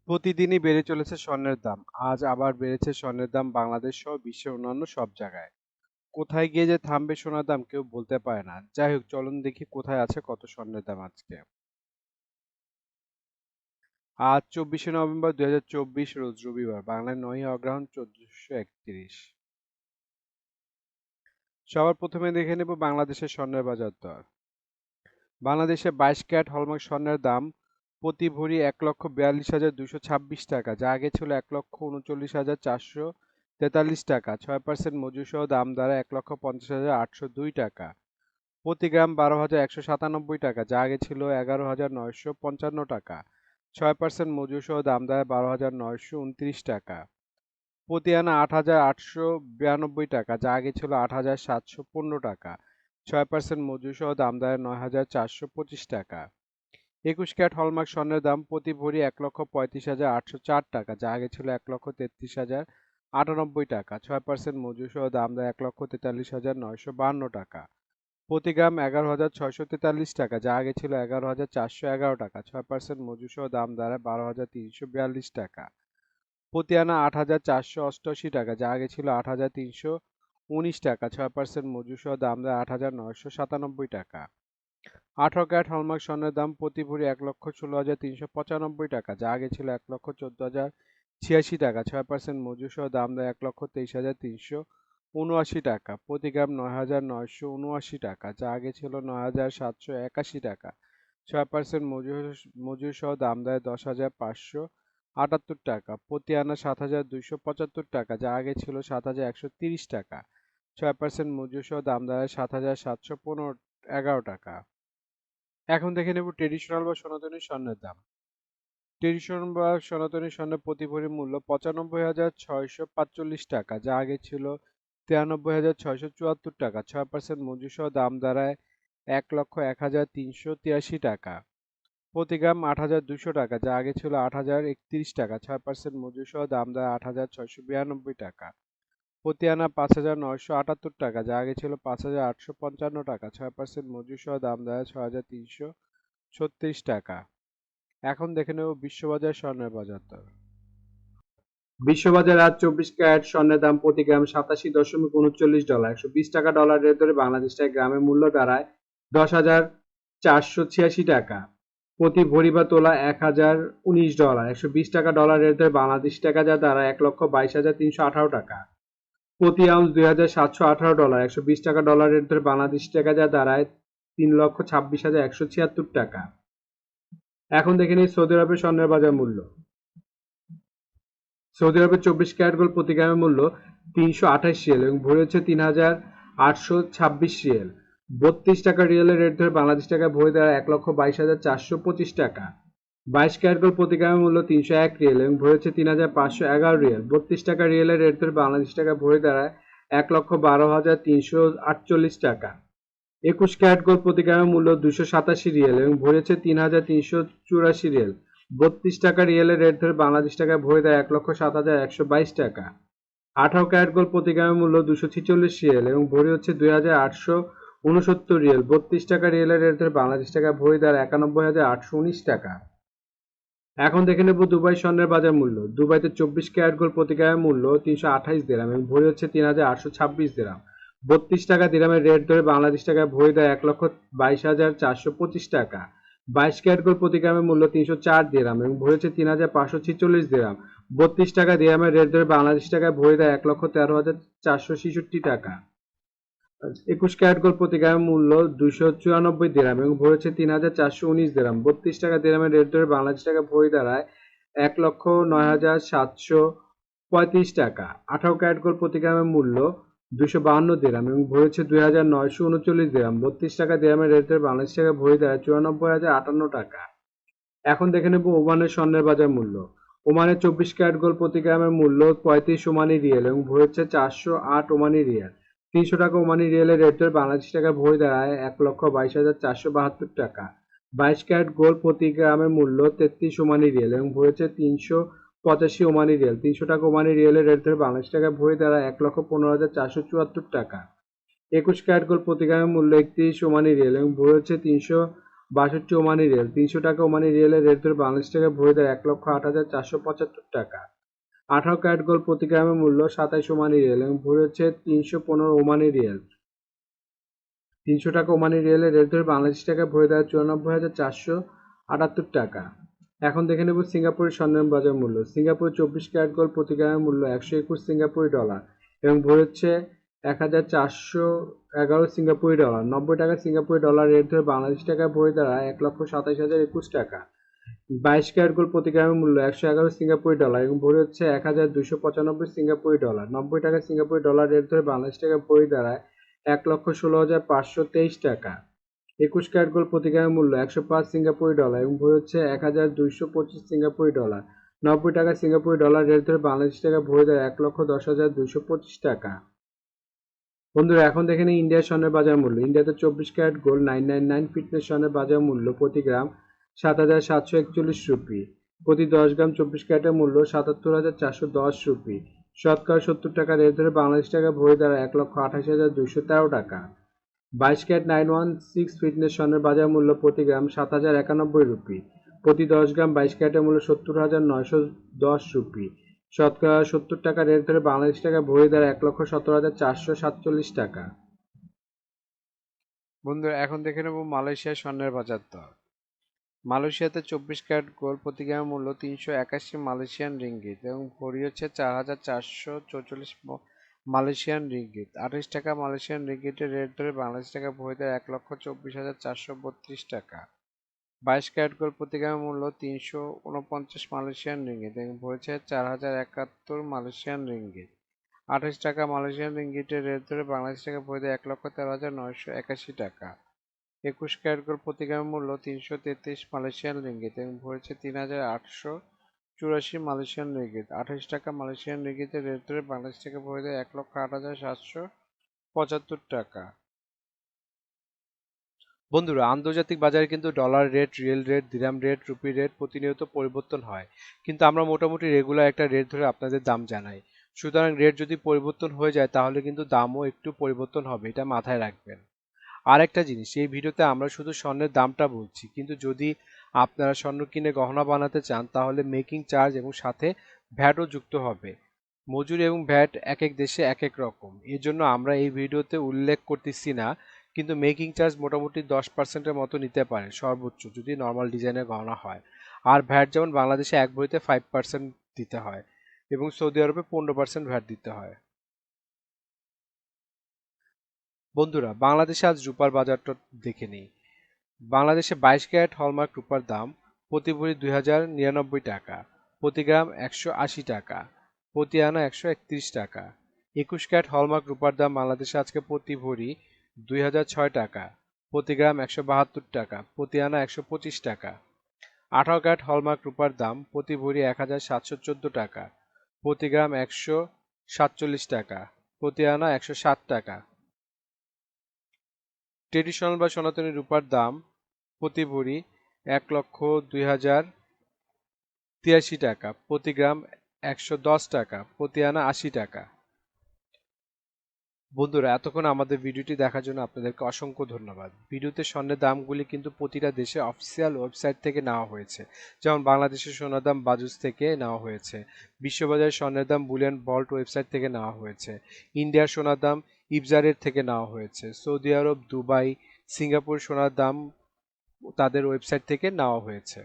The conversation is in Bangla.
প্রতিদিনই বেড়ে চলেছে স্বর্ণের দাম। আজ আবার বেড়েছে স্বর্ণের দাম বাংলাদেশ সহ বিশ্বের অন্যান্য সব জায়গায়। কোথায় গিয়ে যে থামবে সোনার দাম কেউ বলতে পারে না। যাই হোক চলুন দেখি কোথায় আছে কত স্বর্ণের দাম আজকে। আজ 24শে নভেম্বর 2024 রোজ রবিবার। বাংলায় 9ই অগ্রহায়ণ 1431। সবার প্রথমে দেখে নেব বাংলাদেশের স্বর্ণের বাজার দর। বাংলাদেশে 22 ক্যারেট হলমার্ক স্বর্ণের দাম প্রতি ভরি 1,42,226 টাকা, যা আগে ছিল 1,39,443 টাকা। 6% মজুরি সহ দাম দাঁড়ায় 1,50,802 টাকা। প্রতি গ্রাম 12,197 টাকা, যা আগে ছিল 11,955 টাকা। 6% মজুরি সহ দাম দাঁড়ায় 12,929 টাকা। প্রতি আনা 8,892 টাকা, যা আগে ছিল 8,715 টাকা। 6% মজুরি সহ দাম দাঁড়ায় 9,425 টাকা। 21 ক্যারেট হলমার্ক স্বর্ণের দাম প্রতি ভরি 1,35,804 টাকা, যা আগে ছিল 1,33,098 টাকা। 6% মজুরি সহ দাম দেয় 1,43,952 টাকা। প্রতি গ্রাম 11,643 টাকা, যা আগে ছিল 11,411 টাকা। 6% মজুরি সহ দাম দাঁড়ায় 12,342 টাকা। প্রতি আনা 8,488 টাকা, যা আগে ছিল 8,319 টাকা। 6% মজুরি সহ দাম দেয় 8,997 টাকা। 18 ক্যারেট হলমার্ক স্বর্ণের দাম প্রতি ভরি 1,16,395 টাকা, যা আগে ছিল 1,14,086 টাকা। 6% মজুরি সহ দাম দেয় 1,23,379 টাকা। প্রতি গ্রাম 9,979 টাকা, যা আগে ছিল 9,781 টাকা। 6% মজুরি সহ দাম দেয় 10,578 টাকা। প্রতি আনা 7,275 টাকা, যা আগে ছিল 7,130 টাকা। 6% মজুরি সহ দাম দাঁড়ায় 7,711 টাকা। এখন দেখে নেব ট্রেডিশনাল বা সনাতনী স্বর্ণের দাম। ট্রেডিশনাল বা সনাতনী স্বর্ণের প্রতি ভরি মূল্য 95,645 টাকা, যা আগে ছিল 93,674 টাকা। 6% মজুরি সহ দাম দাঁড়ায় 1,01,383 টাকা। প্রতি গ্রাম 8,200 টাকা, যা আগে ছিল 8,031 টাকা। 6% মজুরি সহ দাম দাঁড়ায় 8,692 টাকা। প্রতি আনা 5,978 টাকা, যা আগে ছিল 5,855 টাকা। 6% মজুরি সহ দাম দাঁড়ায় 6,336 টাকা। এখন দেখে নেব বিশ্ববাজার স্বর্ণের বাজার দর। বিশ্ববাজারে আজ 24 ক্যারেট স্বর্ণের দাম প্রতি গ্রাম 87.39 ডলার। 120 টাকা ডলার রেট ধরে বাংলাদেশ টাকায় গ্রামের মূল্য দাঁড়ায় 10,486 টাকা। প্রতি ভরি বা তোলা 1,019 ডলার। 120 টাকা ডলার রেট ধরে বাংলাদেশ টাকা যা দাঁড়ায় 1,22,318 টাকা। প্রতি আউন্স 2,718 ডলার। 120 টাকা ডলার রেট ধরে বাংলাদেশ টাকা যা দাঁড়ায় 3,26,176 টাকা। এখন দেখে নিই সৌদি আরবের স্বর্ণের বাজার মূল্য। সৌদি আরবের 24 ক্যারেট গোল্ড প্রতি গ্রামের মূল্য 328 রিয়াল এবং ভরি হচ্ছে 3,826 রিয়াল। 32 টাকা রিয়ালের রেট ধরে বাংলাদেশ টাকায় ভরি দাঁড়ায় 1,22,425 টাকা। 22 ক্যারেট গোল্ড প্রতি গ্রামের মূল্য 301 রিয়াল এবং ভরি হচ্ছে 3,511 রিয়াল। 32 টাকা রিয়ালের রেট ধরে বাংলাদেশ টাকায় ভরি দাঁড়ায় 1,12,348 টাকা। 21 ক্যারেট গোল্ড প্রতি গ্রামের মূল্য 287 রিয়াল এবং ভরি হচ্ছে 3,384 রিয়াল। 32 টাকা রিয়ালের রেট ধরে বাংলাদেশ টাকায় ভরি দেয় 1,07,122 টাকা। 18 ক্যারেট গোল্ড প্রতি গ্রামের মূল্য 246 রিয়াল এবং ভরি হচ্ছে 2,869 রিয়াল। 32 টাকা রিয়ালের রেট ধরে বাংলাদেশ টাকায় ভরি দেয় 91,819 টাকা। এখন দেখে নেব দুবাই স্বর্ণের বাজার মূল্য। দুবাইতে 24 ক্যারেট গোল্ড প্রতি গ্রামের মূল্য 328 দিরহাম এবং ভরি হচ্ছে 3,826 দিরহাম। 32 টাকা দিরহামের রেট ধরে বাংলাদেশ টাকায় ভরি দেয় 1,22,425 টাকা। 22 ক্যারেট গোল্ড প্রতি গ্রামের মূল্য 304 দিরহাম এবং ভরি হচ্ছে 3,546 দিরহাম। 32 টাকা দিরহামের রেট ধরে বাংলাদেশ টাকায় ভরি দেয় 1,13,466 টাকা। 21 ক্যারেট গোল্ড প্রতি গ্রামের মূল্য 294 দিরহাম এবং ভরি হচ্ছে 3,419 দিরহাম। 32 টাকা দিরহামের রেট ধরে বাংলাদেশ টাকা ভরি দাঁড়ায় 1,09,735 টাকা। 18 ক্যারেট গোল্ড প্রতি গ্রামের মূল্য 252 দিরহাম এবং ভরি হচ্ছে 2,939 দিরহাম। 32 টাকা দিরহামের রেট ধরে বাংলাদেশ টাকা ভরি দাঁড়ায় 94,058 টাকা। এখন দেখে নেব ওমানের স্বর্ণের বাজার মূল্য। ওমানের 24 ক্যারেট গোল্ড প্রতি গ্রামের মূল্য 35 ওমানি রিয়াল এবং ভরি হচ্ছে 408 ওমানি রিয়াল। 300 টাকা ওমানি রিয়ালের রেট ধরে বাংলাদেশ টাকায় ভরি দাঁড়ায় 1,22,472 টাকা। 22 ক্যারেট গোল্ড প্রতি গ্রামের মূল্য 33 ওমানি রিয়াল এবং ভরি হচ্ছে 385 ওমানি রিয়াল। 300 টাকা ওমানি রিয়ালের রেট ধরে বাংলাদেশ টাকায় ভরি দাঁড়ায় 1,15,474 টাকা। 21 ক্যারেট গোল্ড প্রতি গ্রামের মূল্য 31 ওমানি রিয়াল এবং ভরি হচ্ছে 62 ওমানি রিয়াল। 300 টাকা ওমানি রিয়ালের রেট ধরে বাংলাদেশ টাকায় ভরে দেয় 1,08,475 টাকা। 18 ক্যারেট গোল্ড প্রতি গ্রামের মূল্য 27 ওমানি রিয়াল এবং ভরে হচ্ছে 315 ওমানি রিয়াল। 300 টাকা ওমানি রিয়ালের রেট ধরে বাংলাদেশ টাকায় ভরে দেয় 94,478 টাকা। এখন দেখে নেব সিঙ্গাপুরের স্বর্ণের বাজার মূল্য। সিঙ্গাপুরে 24 ক্যারেট গোল্ড প্রতি গ্রামের মূল্য 121 সিঙ্গাপুরি ডলার এবং ভরে হচ্ছে 1,411 সিঙ্গাপুরি ডলার। 90 টাকা সিঙ্গাপুরি ডলার রেট ধরে বাংলাদেশ টাকায় ভরে দাঁড়ায় 1,27,021 টাকা। 22 ক্যারেট গোল্ড প্রতি গ্রামের মূল্য 111 সিঙ্গাপুরি ডলার এবং ভরি হচ্ছে 1,295 সিঙ্গাপুরি ডলার। 90 টাকা সিঙ্গাপুরি ডলার রেট ধরে বাংলাদেশ টাকা ভরি দাঁড়ায় 1,16,523 টাকা। 21 ক্যারেট গোল্ড প্রতি গ্রামের মূল্য 105 সিঙ্গাপুরি ডলার এবং ভরি হচ্ছে 1,225 সিঙ্গাপুরি ডলার। 90 টাকা সিঙ্গাপুরি ডলার রেট ধরে বাংলাদেশ টাকা ভরি দাঁড়ায় 1,10,225 টাকা। বন্ধুরা এখন দেখে নিই ইন্ডিয়ার স্বর্ণের বাজার মূল্য। ইন্ডিয়াতে 24 ক্যারেট গোল্ড 999 ফিটনেস স্বর্ণের বাজার মূল্য প্রতি গ্রাম 7,741 রুপি। প্রতি 10 গ্রাম 24 ক্যারেটের মূল্য 77,410 রুপি। শতকরা 70 টাকা রেট ধরে বাংলাদেশ টাকা ভরি দাঁড়ায় 1,28,213 টাকা। 22 ক্যারেট 916 ফিটনেস স্বর্ণের বাজার মূল্য প্রতি গ্রাম 7,091 রুপি। প্রতি 10 গ্রাম 22 ক্যারেটের মূল্য 70,910 রুপি। শতকরা 70 টাকা রেট ধরে বাংলাদেশ টাকা ভরি দাঁড়ায় 1,17,447 টাকা। বন্ধুরা এখন দেখে নেব মালয়েশিয়ার স্বর্ণের বাজার দর। মালয়েশিয়াতে 24 ক্যারেট গোল্ড প্রতি গ্রামের মূল্য 381 মালয়েশিয়ান রিঙ্গিত এবং ভরি হচ্ছে 4,444 মালয়েশিয়ান রিঙ্গিত। 28 টাকা মালয়েশিয়ান রিঙ্গিতের রেট ধরে বাংলাদেশ টাকা ভরি দেয় 1,24,432 টাকা। 22 ক্যারেট গোল্ড প্রতি গ্রামের মূল্য 349 মালয়েশিয়ান রিঙ্গিত এবং ভরেছে 4,071 মালয়েশিয়ান রিঙ্গিত। 28 টাকা মালয়েশিয়ান রিঙ্গিতের রেট ধরে বাংলাদেশ টাকা ভরি দেয় 1,13,981 টাকা। 21 ক্যারেট গোল্ড প্রতি গ্রামের মূল্য 333 মালয়েশিয়ান রিঙ্গিত এবং ভরেছে 3,884 মালয়েশিয়ান রিঙ্গিত। 28 টাকা মালয়েশিয়ান রিঙ্গিতের রেট ধরে বাংলাদেশ টাকা ভরি দেয় 1,08,775 টাকা। বন্ধুরা আন্তর্জাতিক বাজারে কিন্তু ডলার রেট, রিয়েল রেট, দিরহাম রেট, রুপি রেট প্রতিনিয়ত পরিবর্তন হয়, কিন্তু আমরা মোটামুটি রেগুলার একটা রেট ধরে আপনাদের দাম জানাই। সুতরাং রেট যদি পরিবর্তন হয়ে যায় তাহলে কিন্তু দামও একটু পরিবর্তন হবে, এটা মাথায় রাখবেন। আর একটা জিনিস, এই ভিডিওতে আমরা শুধু স্বর্ণের দামটা বলছি, কিন্তু যদি আপনারা স্বর্ণ কিনে গহনা বানাতে চান তাহলে মেকিং চার্জ এবং সাথে ভ্যাটও যুক্ত হবে। মজুরি এবং ভ্যাট এক এক দেশে এক এক রকম, এর জন্য আমরা এই ভিডিওতে উল্লেখ করতেছি না, কিন্তু মেকিং চার্জ মোটামুটি 10%-এর মতো নিতে পারে সর্বোচ্চ যদি নর্মাল ডিজাইনের গহনা হয়। আর ভ্যাট যেমন বাংলাদেশে এক ভরিতে 5% দিতে হয় এবং সৌদি আরবে 15% ভ্যাট দিতে হয়। বন্ধুরা বাংলাদেশে আজ রূপার বাজারটা দেখে নিই। বাংলাদেশে 22 ক্যারেট হলমার্ক রূপার দাম প্রতি ভরি 2,099 টাকা, প্রতি গ্রাম 180 টাকা, প্রতি আনা 131 টাকা। 21 ক্যারেট হলমার্ক রূপার দাম বাংলাদেশে আজকে প্রতি ভরি 2,006 টাকা, প্রতি গ্রাম 172 টাকা, প্রতি আনা 125 টাকা। 18 ক্যারেট হলমার্ক রূপার দাম প্রতি ভরি 1,714 টাকা, প্রতি গ্রাম 147 টাকা, প্রতি আনা 160 টাকা। ট্রেডিশনাল বা সনাতনী রূপার দাম প্রতি ভরি 1,02,083 টাকা, প্রতি গ্রাম 110 টাকা, প্রতি আনা 80 টাকা। বন্ধুরা এতক্ষণ আমাদের ভিডিওটি দেখার জন্য আপনাদেরকে অসংখ্য ধন্যবাদ। ভিডিওতে স্বর্ণের দামগুলি কিন্তু প্রতিটা দেশে অফিসিয়াল ওয়েবসাইট থেকে নেওয়া হয়েছে, যেমন বাংলাদেশের সোনার দাম বাজুস থেকে নেওয়া হয়েছে, বিশ্ববাজারের স্বর্ণের দাম বুলিয়ন ভল্ট ওয়েবসাইট থেকে নেওয়া হয়েছে, ইন্ডিয়ার সোনার দাম ইবজারের থেকে নেওয়া হয়েছে, সৌদি আরব, দুবাই, সিঙ্গাপুর সোনার দাম তাদের ওয়েবসাইট থেকে নেওয়া হয়েছে।